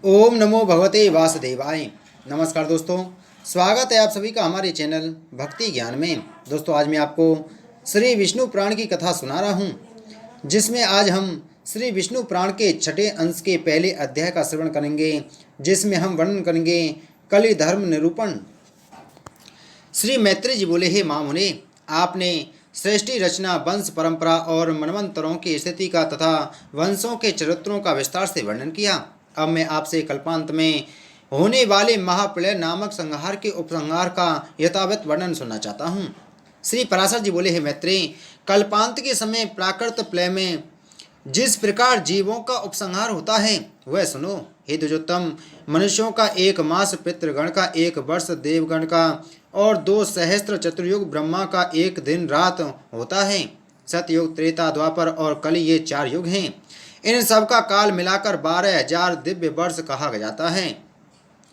ओम नमो भगवते वासुदेवाय। नमस्कार दोस्तों, स्वागत है आप सभी का हमारे चैनल भक्ति ज्ञान में। दोस्तों, आज मैं आपको श्री विष्णु पुराण की कथा सुना रहा हूँ, जिसमें आज हम श्री विष्णु पुराण के छठे अंश के पहले अध्याय का श्रवण करेंगे, जिसमें हम वर्णन करेंगे कलि धर्म निरूपण। श्री मैत्री जी बोले, हे महामुने, आपने सृष्टि रचना, वंश परंपरा और मनवंतरों की स्थिति का तथा वंशों के चरित्रों का विस्तार से वर्णन किया। अब मैं आपसे कल्पांत में होने वाले महाप्रलय नामक संहार के उपसंहार का यथावत वर्णन सुनना चाहता हूँ। श्री पराशर जी बोले, हे मैत्री, कल्पांत के समय प्राकृत प्रलय में जिस प्रकार जीवों का उपसंहार होता है वह सुनो। हे द्विजोत्तम, मनुष्यों का 1 मास, पितृगण का 1 वर्ष, देवगण का और 2 सहस्त्र, चतुर्युग ब्रह्मा का 1 दिन रात होता है। सतयुग, त्रेता, द्वापर और कलि ये 4 युग हैं। इन सब का काल मिलाकर 12,000 दिव्य वर्ष कहा जाता है।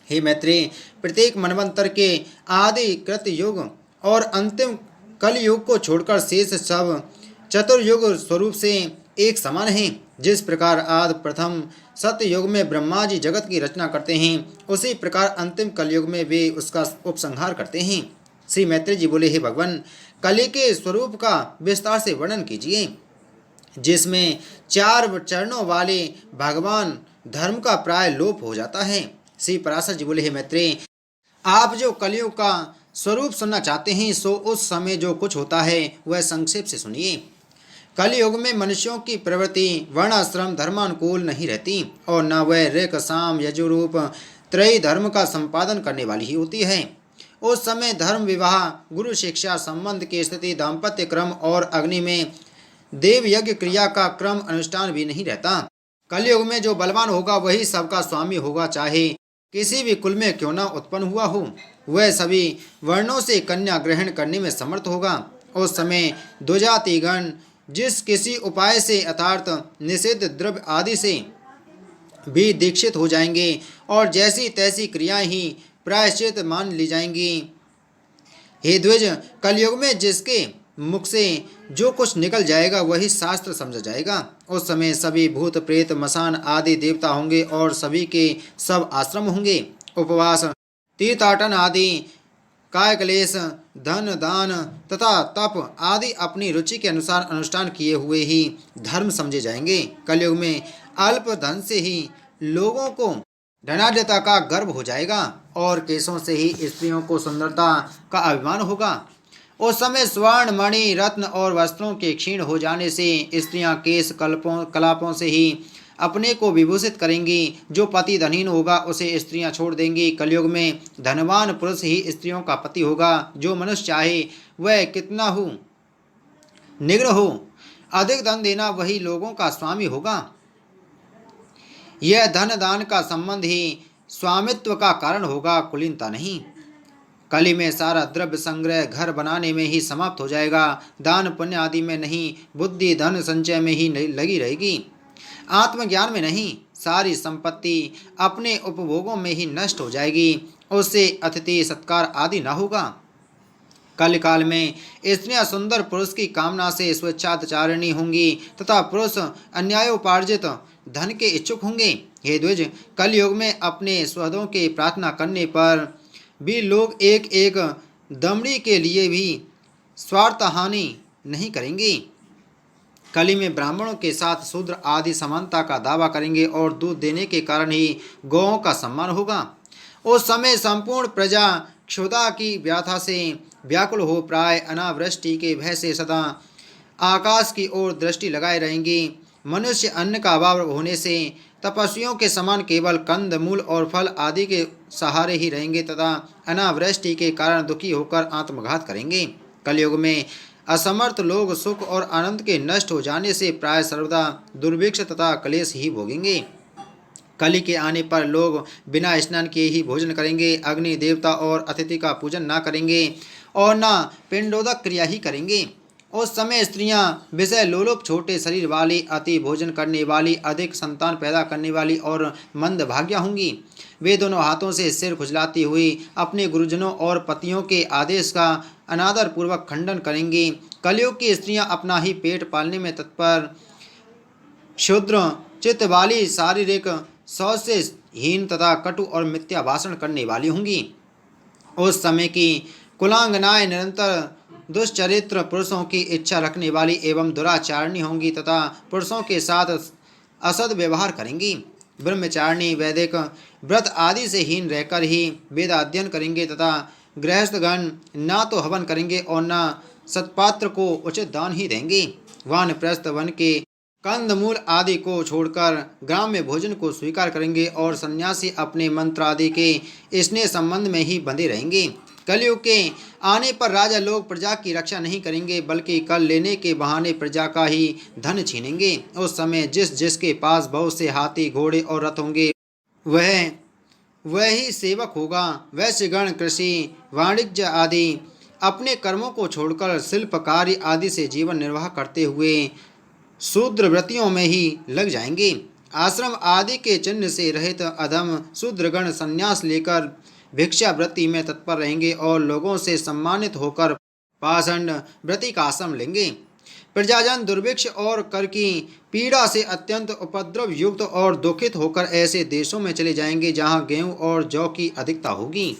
हे मैत्री, प्रत्येक मनवंतर के आदि कृत युग और अंतिम कल युग को छोड़कर शेष सब चतुर्युग स्वरूप से एक समान हैं। जिस प्रकार आदि प्रथम सतयुग में ब्रह्मा जी जगत की रचना करते हैं, उसी प्रकार अंतिम कलयुग में वे उसका उपसंहार करते हैं। श्री मैत्री जी बोले, हे भगवान, कलि के स्वरूप का विस्तार से वर्णन कीजिए, जिसमें 4 चरणों वाले भगवान धर्म का प्राय लोप हो जाता है। श्री पराशर जी बोले, हे मैत्री, आप जो कलयुग का स्वरूप सुनना चाहते हैं, सो उस समय जो कुछ होता है वह संक्षेप से सुनिए। कलयुग में मनुष्यों की प्रवृत्ति वर्णाश्रम धर्मानुकूल नहीं रहती और न वह ऋक साम यजुरूप त्रयी धर्म का संपादन करने वाली ही होती है। उस समय धर्म, विवाह, गुरु शिक्षा, संबंध की स्थिति, दाम्पत्य क्रम और अग्नि में देव यज्ञ क्रिया का क्रम अनुष्ठान भी नहीं रहता। कलयुग में जो बलवान होगा वही सबका स्वामी होगा, चाहे किसी भी कुल में क्यों न उत्पन्न हुआ हो। वह सभी वर्णों से कन्या ग्रहण करने में समर्थ होगा। उस समय द्विजातिगण जिस किसी उपाय से अर्थात निषिद्ध द्रव्य आदि से भी दीक्षित हो जाएंगे और जैसी तैसी क्रियाएं ही प्रायश्चित मान ली जाएंगी। हे द्विज, कलयुग में जिसके मुख से जो कुछ निकल जाएगा वही शास्त्र समझा जाएगा। उस समय सभी भूत प्रेत मसान आदि देवता होंगे और सभी के सब आश्रम होंगे। उपवास, तीर्थाटन आदि, काय क्लेश, धन दान तथा तप आदि अपनी रुचि के अनुसार अनुष्ठान किए हुए ही धर्म समझे जाएंगे। कलयुग में अल्प धन से ही लोगों को धनाढ्यता का गर्व हो जाएगा और केशों से ही स्त्रियों को सुंदरता का अभिमान होगा। उस समय स्वर्ण, मणि, रत्न और वस्त्रों के क्षीण हो जाने से स्त्रियां केश कलापों से ही अपने को विभूषित करेंगी। जो पति धनहीन होगा उसे स्त्रियां छोड़ देंगी। कलयुग में धनवान पुरुष ही स्त्रियों का पति होगा। जो मनुष्य चाहे वह कितना हो निग्न हो, अधिक धन देना वही लोगों का स्वामी होगा। यह धन दान का संबंध ही स्वामित्व का कारण होगा, कुलीनता नहीं। कली में सारा द्रव्य संग्रह घर बनाने में ही समाप्त हो जाएगा, दान पुण्य आदि में नहीं। बुद्धि धन संचय में ही लगी रहेगी, आत्मज्ञान में नहीं। सारी संपत्ति अपने उपभोगों में ही नष्ट हो जाएगी, उससे अतिथि सत्कार आदि न होगा। कल काल में स्त्रियां सुंदर पुरुष की कामना से स्वेच्छाचारिणी होंगी तथा पुरुष अन्यायोपार्जित धन के इच्छुक होंगे। हे द्विज, कलयुग में अपने स्वदों के प्रार्थना करने पर भी लोग एक एक दमड़ी के लिए भी स्वार्थ हानि नहीं करेंगे। कली में ब्राह्मणों के साथ शूद्र आदि समानता का दावा करेंगे और दूध देने के कारण ही गौओं का सम्मान होगा। उस समय संपूर्ण प्रजा क्षुधा की व्याथा से व्याकुल हो प्राय अनावृष्टि के भय से सदा आकाश की ओर दृष्टि लगाए रहेंगी। मनुष्य अन्न का अभाव होने से तपस्वियों के समान केवल कंद मूल और फल आदि के सहारे ही रहेंगे तथा अनावृष्टि के कारण दुखी होकर आत्मघात करेंगे। कलयुग में असमर्थ लोग सुख और आनंद के नष्ट हो जाने से प्राय सर्वदा दुर्भिक्ष तथा क्लेश ही भोगेंगे। कली के आने पर लोग बिना स्नान किए ही भोजन करेंगे, अग्नि देवता और अतिथि का पूजन न करेंगे और न पिंडोदक क्रिया ही करेंगे। उस समय स्त्रियां विषय लोलुप, छोटे शरीर वाली, अति भोजन करने वाली, अधिक संतान पैदा करने वाली और मंदभाग्या होंगी। वे दोनों हाथों से सिर खुजलाती हुई अपने गुरुजनों और पतियों के आदेश का अनादर पूर्वक खंडन करेंगी। कलयुग की स्त्रियां अपना ही पेट पालने में तत्पर, क्षुद्र चित्त वाली, शारीरिक शौच से हीन तथा कटु और मिथ्या भाषण करने वाली होंगी। उस समय की कुलांगनाएं निरंतर दुष्चरित्र पुरुषों की इच्छा रखने वाली एवं दुराचारणी होंगी तथा पुरुषों के साथ असद व्यवहार करेंगी। ब्रह्मचारिणी वैदिक व्रत आदि से हीन रहकर ही वेद अध्ययन करेंगे तथा गृहस्थगण न तो हवन करेंगे और न सत्पात्र को उचित दान ही देंगे। वानप्रस्थ वन के कंदमूल आदि को छोड़कर ग्राम्य भोजन को स्वीकार करेंगे और सन्यासी अपने मंत्र आदि के स्नेह संबंध में ही बंधे रहेंगे। कलयुग के आने पर राजा लोग प्रजा की रक्षा नहीं करेंगे बल्कि कर लेने के बहाने प्रजा का ही धन छीनेंगे। उस समय जिस जिसके पास बहुत से हाथी घोड़े और रथ होंगे वह ही सेवक होगा। वैश्यगण कृषि वाणिज्य आदि अपने कर्मों को छोड़कर शिल्प कार्य आदि से जीवन निर्वाह करते हुए शूद्र व्रतियों में ही लग जाएंगे। आश्रम आदि के चिन्ह से रहित अधम शूद्रगण संन्यास लेकर भिक्षावृत्ति में तत्पर रहेंगे और लोगों से सम्मानित होकर पाषंड व्रति का आश्रम लेंगे। प्रजाजन दुर्भिक्ष और कर की पीड़ा से अत्यंत उपद्रव युक्त और दुखित होकर ऐसे देशों में चले जाएंगे जहाँ गेहूं और जौ की अधिकता होगी।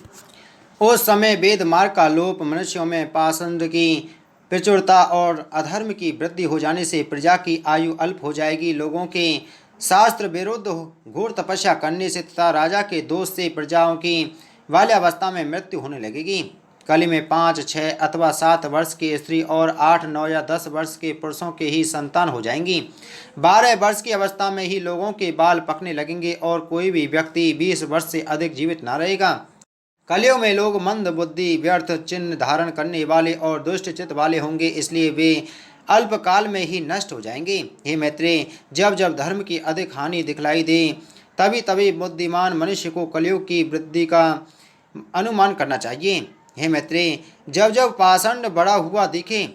उस समय वेद मार्ग का लोप, मनुष्यों में पाषंड की प्रचुरता और अधर्म की वृद्धि हो जाने से प्रजा की आयु अल्प हो जाएगी। लोगों के शास्त्र विरुद्ध घोर तपस्या करने से तथा राजा के दोष से प्रजाओं की बाल्यावस्था में मृत्यु होने लगेगी। कली में 5, 6 अथवा 7 वर्ष की स्त्री और 8, 9 या 10 वर्ष के पुरुषों के ही संतान हो जाएंगी। 12 वर्ष की अवस्था में ही लोगों के बाल पकने लगेंगे और कोई भी व्यक्ति 20 वर्ष से अधिक जीवित न रहेगा। कलियुग में लोग मंद बुद्धि, व्यर्थ चिन्ह धारण करने वाले और दुष्ट चित्त वाले होंगे, इसलिए वे अल्पकाल में ही नष्ट हो जाएंगे। हे मैत्रेय, जब जब धर्म की अधिक हानि दिखलाई दे तभी तभी बुद्धिमान मनुष्य को कलियुग की वृद्धि का अनुमान करना चाहिए। हे मैत्रेय, जब जब पाषंड बड़ा हुआ दिखे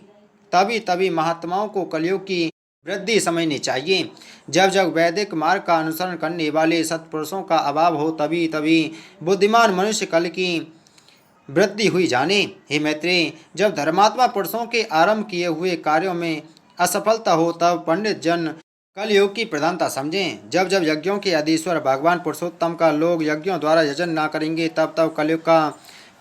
तभी तभी महात्माओं को कलियुग की वृद्धि समझनी चाहिए। जब जब वैदिक मार्ग का अनुसरण करने वाले सत्पुरुषों का अभाव हो तभी तभी बुद्धिमान मनुष्य कल की वृद्धि हुई जाने। हे मैत्रेय, जब धर्मात्मा पुरुषों के आरंभ किए हुए कार्यों में असफलता हो तब पंडित जन कलयुग की प्रधानता समझें। जब जब यज्ञों के अधीश्वर भगवान पुरुषोत्तम का लोग यज्ञों द्वारा यजन ना करेंगे तब तब कलयुग का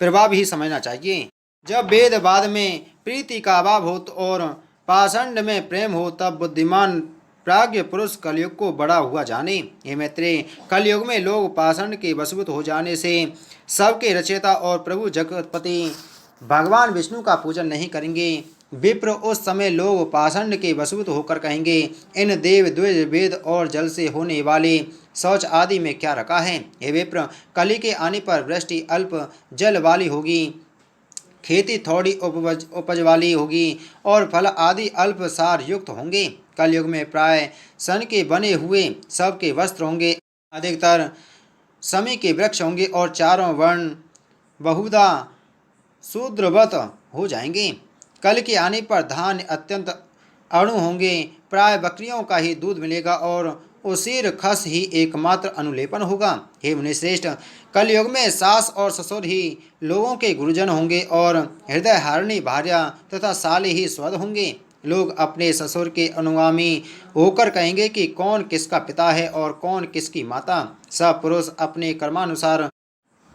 प्रभाव ही समझना चाहिए। जब वेदवाद में प्रीति का अभाव हो और पाषंड में प्रेम हो तब बुद्धिमान प्राज्ञ पुरुष कलयुग को बड़ा हुआ जाने। हे मैत्रेय, कलयुग में लोग पाषंड के वशीभूत हो जाने से सबके रचयिता और प्रभु जगतपति भगवान विष्णु का पूजन नहीं करेंगे। विप्र, उस समय लोग पाषंड के वशीभूत होकर कहेंगे, इन देव द्विज वेद और जल से होने वाले शौच आदि में क्या रखा है। हे विप्र, कली के आने पर वृष्टि अल्प जल वाली होगी, खेती थोड़ी उपज वाली होगी और फल आदि अल्प सार युक्त होंगे। कलयुग में प्राय सन के बने हुए सबके वस्त्र होंगे, अधिकतर समी के वृक्ष होंगे और चारों वर्ण बहुधा शूद्रवत हो जाएंगे। कल के आने पर धान्य अत्यंत अणु होंगे, प्राय बकरियों का ही दूध मिलेगा और उसीर खस ही एकमात्र अनुलेपन होगा। हे मुनिश्रेष्ठ, कलयुग में सास और ससुर ही लोगों के गुरुजन होंगे और हृदय हारिणी भार्या तथा साले ही स्वद होंगे। लोग अपने ससुर के अनुगामी होकर कहेंगे कि कौन किसका पिता है और कौन किसकी माता। सब पुरुष अपने कर्मानुसार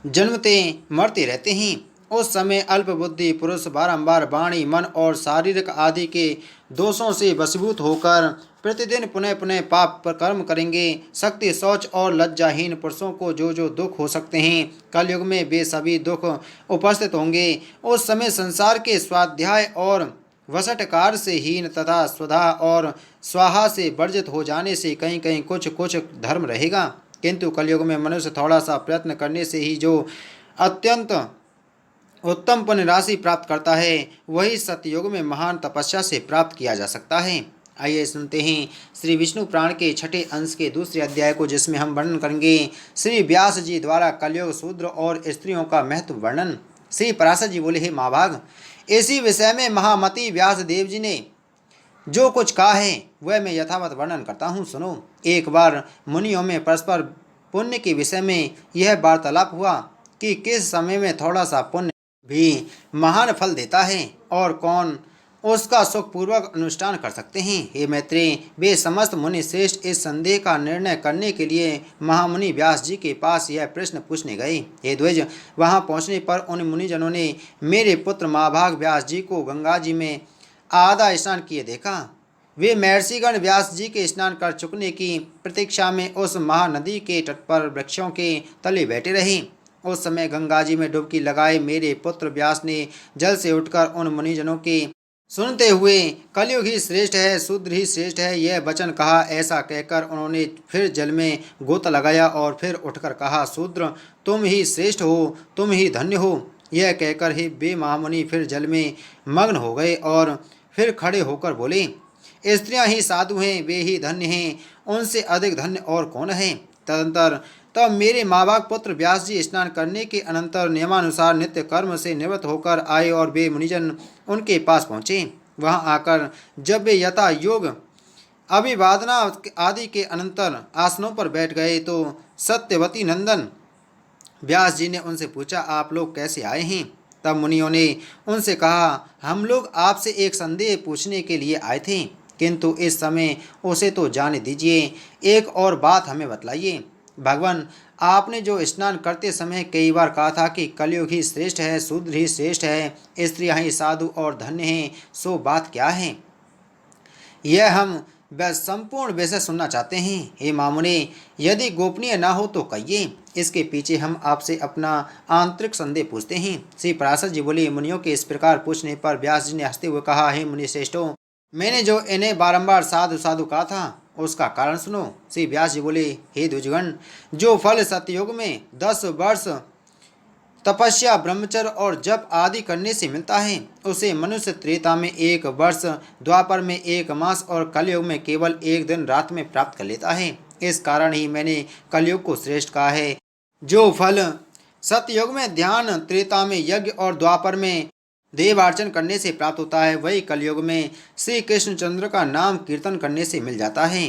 जन्मते मरते रहते हैं। उस समय अल्प बुद्धि पुरुष बारंबार वाणी, मन और शारीरिक आदि के दोषों से वशीभूत होकर प्रतिदिन पुनः पुनः पाप पर कर्म करेंगे। शक्ति, शौच और लज्जाहीन पुरुषों को जो जो दुख हो सकते हैं कलयुग में वे सभी दुख उपस्थित होंगे। उस समय संसार के स्वाध्याय और वसटकार से हीन तथा स्वधा और स्वाहा से वर्जित हो जाने से कहीं कहीं कुछ कुछ धर्म रहेगा, किंतु कलयुग में मनुष्य थोड़ा सा प्रयत्न करने से ही जो अत्यंत उत्तम पुण्य राशि प्राप्त करता है वही सतयुग में महान तपस्या से प्राप्त किया जा सकता है। आइए सुनते हैं श्री विष्णु पुराण के 6ठे अंश के दूसरे अध्याय को, जिसमें हम वर्णन करेंगे श्री व्यास जी द्वारा कलयुग शूद्र और स्त्रियों का महत्व वर्णन। श्री पराशर जी बोले, हे महाभाग, इसी विषय में महामती व्यास देव जी ने जो कुछ कहा है वह मैं यथावत वर्णन करता हूँ, सुनो। एक बार मुनियों में परस्पर पुण्य के विषय में यह वार्तालाप हुआ कि किस समय में थोड़ा सा पुण्य भी महान फल देता है और कौन उसका सुखपूर्वक अनुष्ठान कर सकते हैं। हे मैत्रेय, वे समस्त मुनि श्रेष्ठ इस संदेह का निर्णय करने के लिए महामुनि व्यास जी के पास यह प्रश्न पूछने गए। हे द्विज, वहां पहुंचने पर उन मुनिजनों ने मेरे पुत्र महाभाग व्यास जी को गंगा जी में आधा स्नान किए देखा। वे महर्षिगण व्यास जी के स्नान कर चुकने की प्रतीक्षा में उस महानदी के तट पर वृक्षों के तले बैठे रहे। उस समय गंगा जी में डुबकी लगाए मेरे पुत्र व्यास ने जल से उठकर उन मुनिजनों के सुनते हुए कलयुग ही श्रेष्ठ है, शूद्र ही श्रेष्ठ है, यह वचन कहा। ऐसा कहकर उन्होंने फिर जल में गोता लगाया और फिर उठकर कहा, शूद्र तुम ही श्रेष्ठ हो, तुम ही धन्य हो। यह कहकर ही वे महामुनि फिर जल में मग्न हो गए और फिर खड़े होकर बोले, स्त्रियां ही साधु हैं, वे ही धन्य हैं, उनसे अधिक धन्य और कौन है। तदंतर तब मेरे माँ बाप पुत्र व्यास जी स्नान करने के अनंतर नियमानुसार नित्य कर्म से निवृत्त होकर आए और वे मुनिजन उनके पास पहुँचे। वहां आकर जब वे यथा योग अभिवादना आदि के अनंतर आसनों पर बैठ गए तो सत्यवती नंदन व्यास जी ने उनसे पूछा, आप लोग कैसे आए हैं। तब मुनियों ने उनसे कहा, हम लोग आपसे एक संदेह पूछने के लिए आए थे, किंतु इस समय उसे तो जाने दीजिए, एक और बात हमें बतलाइए। भगवान, आपने जो स्नान करते समय कई बार कहा था कि कलयुग ही श्रेष्ठ है, शूद्र ही श्रेष्ठ है, स्त्रियां ही साधु और धन्य हैं, सो बात क्या है? यह हम संपूर्ण विषय सुनना चाहते हैं। हे मामुने, यदि गोपनीय ना हो तो कहिए, इसके पीछे हम आपसे अपना आंतरिक संदेह पूछते हैं। श्री पराशर जी बोले, मुनियों के इस प्रकार पूछने पर व्यास जी ने हंसते हुए कहा, हे मुनि श्रेष्ठों, मैंने जो इन्हें बारंबार साधु साधु कहा था उसका कारण सुनो। श्री व्यास जी बोले, हे द्विजगण, जो फल सतयुग में 10 वर्ष तपस्या, ब्रह्मचर्य और जप आदि करने से मिलता है, उसे मनुष्य त्रेता में 1 वर्ष, द्वापर में 1 मास और कलयुग में केवल 1 दिन रात में प्राप्त कर लेता है। इस कारण ही मैंने कलयुग को श्रेष्ठ कहा है। जो फल सतयुग में ध्यान, त्रेता में यज्ञ और द्वापर में देवार्चन करने से प्राप्त होता है, वही कलयुग में श्री कृष्णचंद्र का नाम कीर्तन करने से मिल जाता है।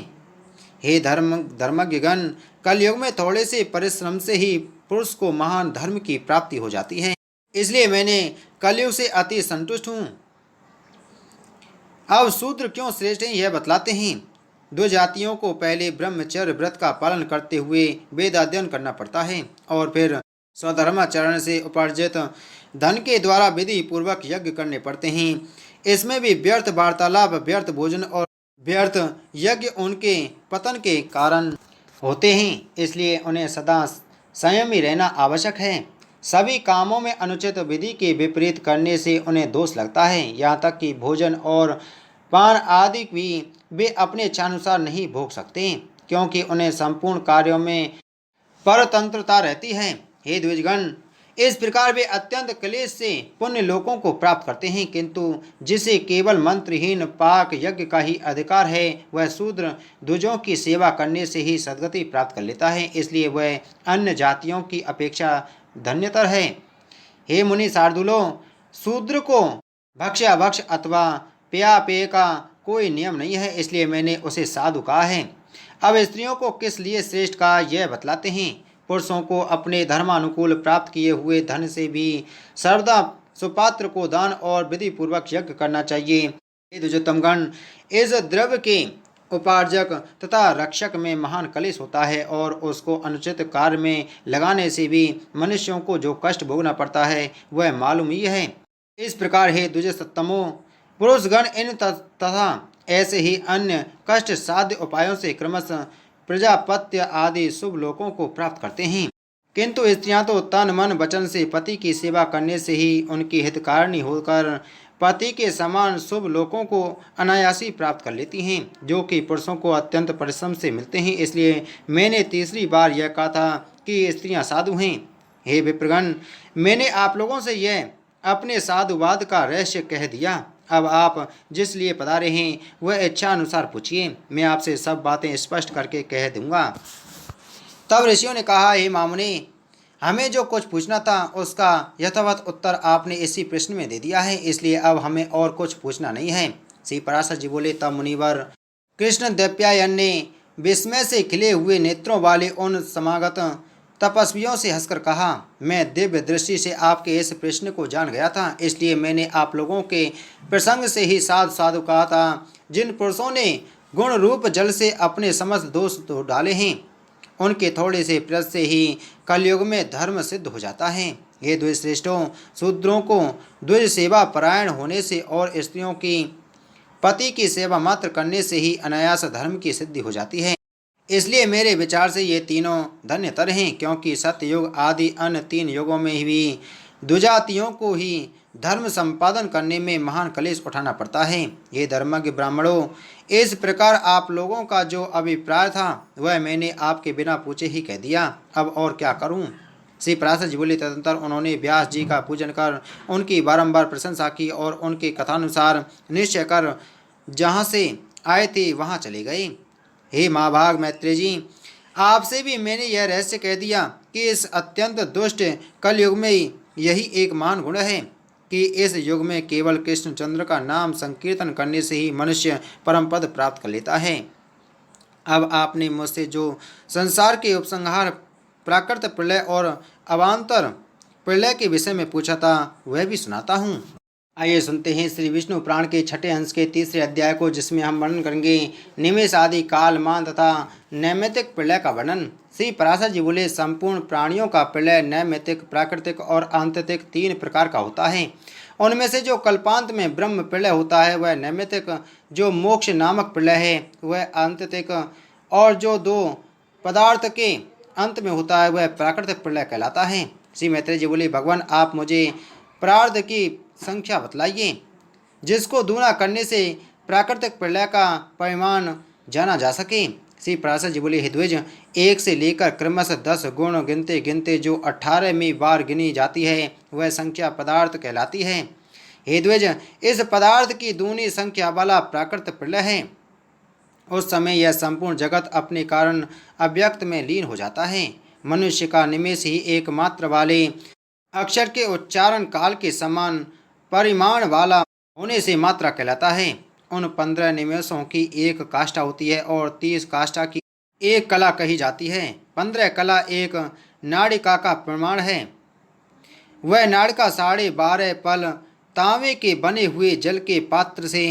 हे धर्मज्ञगण, कलयुग में थोड़े से परिश्रम से ही पुरुष को महान धर्म की प्राप्ति हो जाती है, इसलिए मैंने कलयुग से अति संतुष्ट हूँ। अब शूद्र क्यों श्रेष्ठ हैं यह बतलाते हैं। 2 जातियों को पहले ब्रह्मचर्य व्रत का पालन करते हुए वेदाध्ययन करना पड़ता है और फिर स्वधर्माचरण से उपार्जित धन के द्वारा विधि पूर्वक यज्ञ करने पड़ते हैं। इसमें भी व्यर्थ वार्तालाप, व्यर्थ भोजन और व्यर्थ यज्ञ उनके पतन के कारण होते हैं, इसलिए उन्हें सदा संयमी रहना आवश्यक है। सभी कामों में अनुचित विधि के विपरीत करने से उन्हें दोष लगता है। यहाँ तक कि भोजन और पान आदि भी वे अपने इच्छानुसार नहीं भोग सकते, क्योंकि उन्हें संपूर्ण कार्यों में परतंत्रता रहती है। हे द्विजगण, इस प्रकार वे अत्यंत क्लेश से पुण्य लोकों को प्राप्त करते हैं, किंतु जिसे केवल मंत्रहीन पाक यज्ञ का ही अधिकार है, वह शूद्र द्विजों की सेवा करने से ही सद्गति प्राप्त कर लेता है, इसलिए वह अन्य जातियों की अपेक्षा धन्यतर है। हे मुनि शार्दुलो, शूद्र को भक्ष्याभक्ष अथवा पेयापेय का कोई नियम नहीं है, इसलिए मैंने उसे साधु कहा है। अब स्त्रियों को किस लिए श्रेष्ठ कहा यह बतलाते हैं। पुरुषों को अपने धर्मानुकूल प्राप्त किए हुए धन से भी सर्वदा सुपात्र को दान और विधि पूर्वक यज्ञ करना चाहिए। द्विजोत्तमगण, इस द्रव्य के उपार्जक तथा रक्षक में महान कलेश होता है और उसको अनुचित कार्य में लगाने से भी मनुष्यों को जो कष्ट भोगना पड़ता है वह मालूम ही है। इस प्रकार हे द्विजोत्तमो, पुरुषगण इन तथा ऐसे ही अन्य कष्ट साध्य उपायों से क्रमशः प्रजापत्य आदि शुभ लोकों को प्राप्त करते हैं, किंतु स्त्रियां तो तन मन वचन से पति की सेवा करने से ही उनकी हितकारिणी होकर पति के समान शुभ लोकों को अनायासी प्राप्त कर लेती हैं, जो कि पुरुषों को अत्यंत परिश्रम से मिलते हैं। इसलिए मैंने तीसरी बार यह कहा था कि स्त्रियां साधु हैं। हे विप्रगण, मैंने आप लोगों से यह अपने साधुवाद का रहस्य कह दिया। अब आप जिस लिए पधारे हैं वह इच्छा अनुसार पूछिए, मैं आपसे सब बातें स्पष्ट करके कह दूंगा। तब ऋषियों ने कहा, हे मामुनि, हमें जो कुछ पूछना था उसका यथावत उत्तर आपने इसी प्रश्न में दे दिया है, इसलिए अब हमें और कुछ पूछना नहीं है। श्री पराशर जी बोले, तब मुनिवर कृष्ण द्वैपायन ने विस्मय से खिले हुए नेत्रों वाले उन समागत तपस्वियों से हंसकर कहा, मैं दिव्य दृष्टि से आपके इस प्रश्न को जान गया था, इसलिए मैंने आप लोगों के प्रसंग से ही साधु साधु कहा था। जिन पुरुषों ने गुण रूप जल से अपने समस्त दोष धो डाले हैं, उनके थोड़े से प्रयत्न से ही कलयुग में धर्म सिद्ध हो जाता है। ये द्विज श्रेष्ठों, शूद्रों को द्विज सेवा परायण होने से और स्त्रियों की पति की सेवा मात्र करने से ही अनायास धर्म की सिद्धि हो जाती है। इसलिए मेरे विचार से ये तीनों धन्यतर हैं, क्योंकि सत्ययुग आदि अन्य 3 युगों में भी द्विजातियों को ही धर्म संपादन करने में महान क्लेश उठाना पड़ता है। ये धर्मज्ञ ब्राह्मणों, इस प्रकार आप लोगों का जो अभिप्राय था वह मैंने आपके बिना पूछे ही कह दिया। अब और क्या करूं? श्री पराशर जी बोले। तदंतर उन्होंने व्यास जी का पूजन कर उनकी बारंबार प्रशंसा की और उनके कथानुसार निश्चय कर जहाँ से आए थे वहाँ चले गए। हे महाभाग मैत्रेय जी, आपसे भी मैंने यह रहस्य कह दिया कि इस अत्यंत दुष्ट कलयुग में यही एक महान गुण है कि इस युग में केवल कृष्णचंद्र का नाम संकीर्तन करने से ही मनुष्य परम पद प्राप्त कर लेता है। अब आपने मुझसे जो संसार के उपसंहार, प्राकृत प्रलय और अवान्तर प्रलय के विषय में पूछा था वह भी सुनाता हूँ। आइए सुनते हैं श्री विष्णु पुराण के 6ठे अंश के 3रे अध्याय को, जिसमें हम वर्णन करेंगे निमेष आदि कालमान तथा नैमित्तिक प्रलय का वर्णन। श्री पराशर जी बोले, संपूर्ण प्राणियों का प्रलय नैमित्तिक, प्राकृतिक और आंतरिक 3 प्रकार का होता है। उनमें से जो कल्पांत में ब्रह्म प्रलय होता है वह नैमित्तिक, जो मोक्ष नामक प्रलय है वह आंतरिक, और जो 2 पदार्थ के अंत में होता है वह प्राकृतिक प्रलय कहलाता है। श्री मैत्रेय जी बोले, भगवान आप मुझे प्रारब्ध की संख्या बतलाइए जिसको दूना करने से प्राकृतिक प्रलय का परिमाण जाना जा सके। श्री पराशर जी बोले, हे द्विज, 1 से लेकर क्रमशः 10 गुण गिनते गिनते जो 18वीं बार गिनी जाती है वह संख्या पदार्थ कहलाती है। हे द्विज, इस पदार्थ की दूनी संख्या वाला प्राकृत प्रलय है। उस समय यह संपूर्ण जगत अपने कारण अव्यक्त में लीन हो जाता है। मनुष्य का निमेष ही एकमात्र वाले अक्षर के उच्चारण काल के समान परिमाण वाला होने से मात्रा कहलाता है। उन 15 निमेषों की 1 काष्ठा होती है और 30 काष्ठा की 1 कला कही जाती है। 15 कला 1 नाड़िका का प्रमाण है। वह नाड़िका 12.5 पल तांबे के बने हुए जल के पात्र से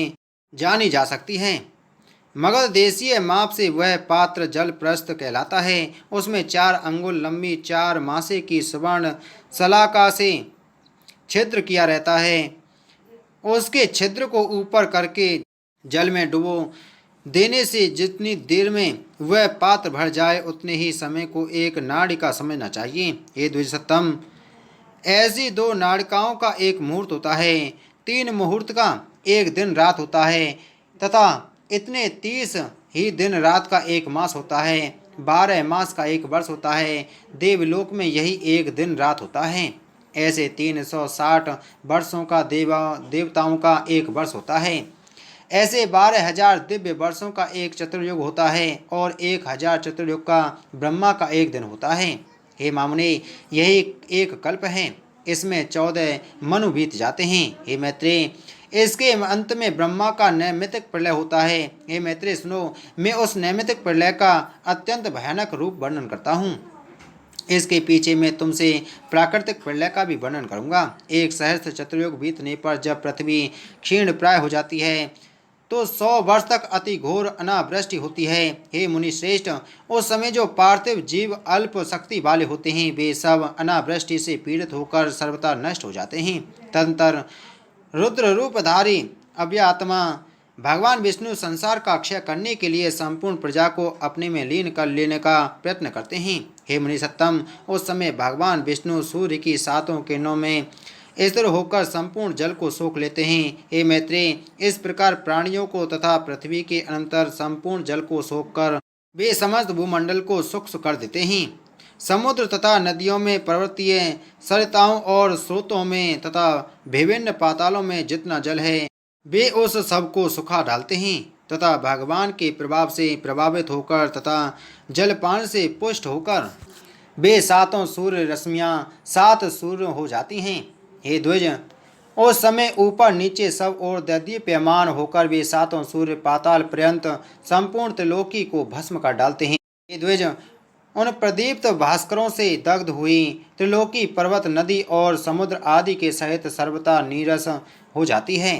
जानी जा सकती है। मगध देशीय माप से वह पात्र जल प्रस्थ कहलाता है। उसमें 4 अंगुल लंबी 4 मासे की सुवर्ण सलाका से छिद्र किया रहता है। उसके छिद्र को ऊपर करके जल में डुबो देने से जितनी देर में वह पात्र भर जाए उतने ही समय को 1 नाड़िका समझना चाहिए। ये द्विजसत्तम, ऐसी 2 नाड़िकाओं का 1 मुहूर्त होता है। 3 मुहूर्त का 1 दिन रात होता है तथा इतने 30 ही दिन रात का 1 मास होता है। 12 मास का 1 वर्ष होता है। देवलोक में यही 1 दिन रात होता है। ऐसे 360 वर्षों का देवताओं का 1 वर्ष होता है। ऐसे 12,000 दिव्य वर्षों का 1 चतुर्युग होता है और 1,000 चतुर्युग का ब्रह्मा का 1 दिन होता है। हे मामुने, यही 1 कल्प है। इसमें 14 मनु बीत जाते हैं। हे मैत्रेय, इसके अंत में ब्रह्मा का नैमित्तिक प्रलय होता है। हे मैत्रेय सुनो, मैं उस नैमित्तिक प्रलय का अत्यंत भयानक रूप वर्णन करता हूँ। इसके पीछे मैं तुमसे प्राकृतिक प्रलय का भी वर्णन करूँगा। 1 सहस्त्र चतुर्युग बीतने पर जब पृथ्वी क्षीण प्राय हो जाती है तो 100 वर्ष तक अति घोर अनावृष्टि होती है। हे मुनि श्रेष्ठ, उस समय जो पार्थिव जीव अल्प शक्ति वाले होते हैं वे सब अनावृष्टि से पीड़ित होकर सर्वथा नष्ट हो जाते हैं। तदंतर रुद्र रूपधारी अव्यात्मा भगवान विष्णु संसार का क्षय करने के लिए संपूर्ण प्रजा को अपने में लीन कर लेने का प्रयत्न करते हैं। हे मुनि सत्तम, उस समय भगवान विष्णु सूर्य की 7 किरणों में स्थिर होकर संपूर्ण जल को सोख लेते हैं। हे मैत्रेय, इस प्रकार प्राणियों को तथा पृथ्वी के अनंतर संपूर्ण जल को सोखकर वे समस्त भूमंडल को सूक्ष्म कर देते हैं। समुद्र तथा नदियों में, पर्वतीय सरिताओं और स्रोतों में तथा विभिन्न पातालों में जितना जल है वे उस सब को सुखा डालते हैं तथा भगवान के प्रभाव से प्रभावित होकर तथा जलपान से पुष्ट होकर वे 7 सूर्य रश्मियाँ 7 सूर्य हो जाती हैं। हे द्विज, उस समय ऊपर नीचे सब और दैदीप्यमान होकर वे 7 सूर्य पाताल पर्यंत संपूर्ण त्रिलोकी को भस्म कर डालते हैं। हे द्विज, उन प्रदीप्त भास्करों से दग्ध हुई त्रिलोकी पर्वत नदी और समुद्र आदि के सहित सर्वथा नीरस हो जाती है।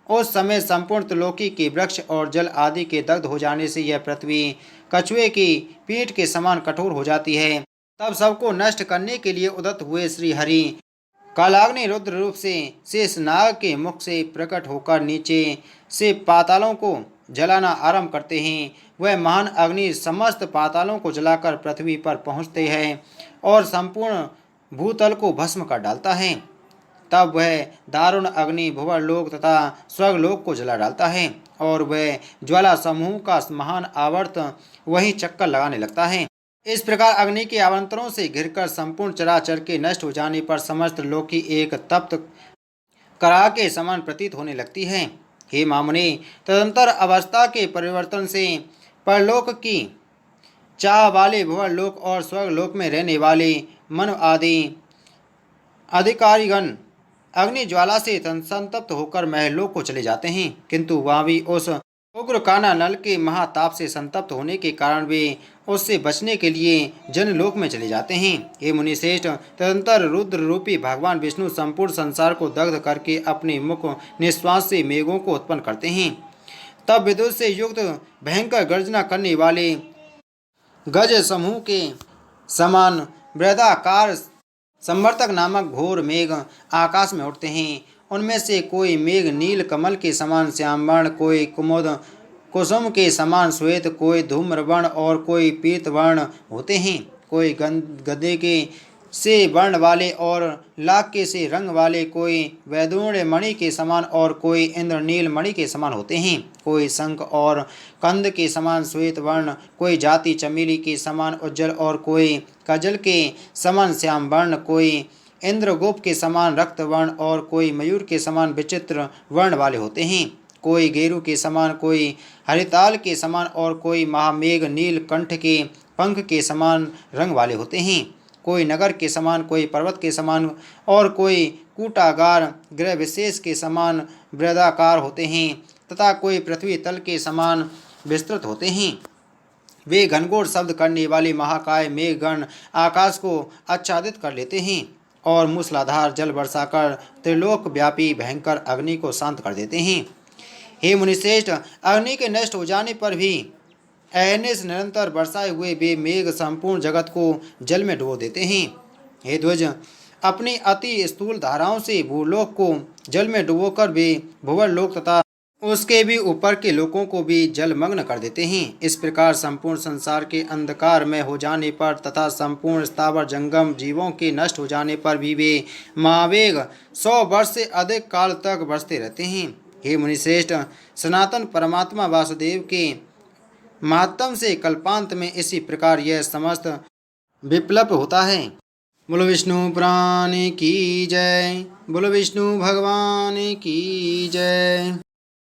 उस समय संपूर्ण त्रिलोकी के वृक्ष और जल आदि के दग्ध हो जाने से यह पृथ्वी कछुए की पीठ के समान कठोर हो जाती है। तब सबको नष्ट करने के लिए उदत हुए श्री हरि कालाग्नि रुद्र रूप से शेषनाग के मुख से प्रकट होकर नीचे से पातालों को जलाना आरंभ करते हैं। वह महान अग्नि समस्त पातालों को जलाकर पृथ्वी पर पहुँचते हैं और संपूर्ण भूतल को भस्म कर डालता है। तब वह दारुण अग्नि भुवरलोक तथा स्वर्गलोक को जला डालता है और वह ज्वाला समूह का महान आवर्त वहीं चक्कर लगाने लगता है। इस प्रकार अग्नि के आवंतरों से घिरकर संपूर्ण चराचर के नष्ट हो जाने पर समस्त लोक की एक तप्त करा के समान प्रतीत होने लगती है। हे मामुनि, तदंतर अवस्था के परिवर्तन से परलोक की चाह वाले भुवरलोक और स्वर्गलोक में रहने वाले मनु आदि अधिकारीगण अग्नि ज्वाला से संतप्त होकर महलोक को चले जाते हैं, किंतु वहाँ भी उस उग्र काना नल के महाताप से संतप्त होने के कारण वे उससे बचने के लिए जनलोक में चले जाते हैं। हे मुनिश्रेष्ठ, तदंतर रुद्र रूपी भगवान विष्णु संपूर्ण संसार को दग्ध करके अपने मुख निश्वास से मेघों को उत्पन्न करते हैं। तब विद्युत से युक्त भयंकर गर्जना करने वाले गज समूह के समान बृहदाकार संवर्तक नामक घोर मेघ आकाश में उठते हैं। उनमें से कोई मेघ नील कमल के समान श्यामवर्ण, कोई कुमुद कुसुम के समान श्वेत, कोई धूम्रवर्ण और कोई पीतवर्ण होते हैं। कोई गदे के से वर्ण वाले और लाख के से रंग वाले, कोई वैदूर्य मणि के समान और कोई इंद्रनील मणि के समान होते हैं। कोई शंख और कंद के समान श्वेत वर्ण, कोई जाति चमेली के समान उज्जवल और कोई कजल के समान श्याम वर्ण, कोई इंद्रगोप के समान रक्त वर्ण और कोई मयूर के समान विचित्र वर्ण वाले होते हैं। कोई गेरू के समान, कोई हरिताल के समान और कोई महामेघ नील कंठ के पंख के समान रंग वाले होते हैं। कोई नगर के समान, कोई पर्वत के समान और कोई कूटागार ग्रह विशेष के समान बृहदाकार होते हैं तथा कोई पृथ्वी तल के समान विस्तृत होते हैं। वे घनघोर शब्द करने वाले महाकाय मेघगण आकाश को आच्छादित कर लेते हैं और मूसलाधार जल वर्षा कर त्रिलोक व्यापी भयंकर अग्नि को शांत कर देते हैं। हे मुनिश्रेष्ठ, अग्नि के नष्ट हो जाने पर भी अहनिश निरंतर बरसाए हुए वे मेघ संपूर्ण जगत को जल में डुबो देते हैं। हे ध्वज, अपनी अति स्थूल धाराओं से भूलोक को जल में डुबोकर वे भुवरलोक तथा उसके भी ऊपर के लोकों को भी जलमग्न कर देते हैं। इस प्रकार संपूर्ण संसार के अंधकार में हो जाने पर तथा संपूर्ण स्थावर जंगम जीवों के नष्ट हो जाने पर भी वे महावेग 100 वर्ष से अधिक काल तक बरसते रहते हैं। हे मुनिश्रेष्ठ, सनातन परमात्मा वासुदेव के महात्म से कल्पांत में इसी प्रकार यह समस्त विप्लव होता है। बोलो विष्णु पुराण की जय। बोलो विष्णु भगवान की जय।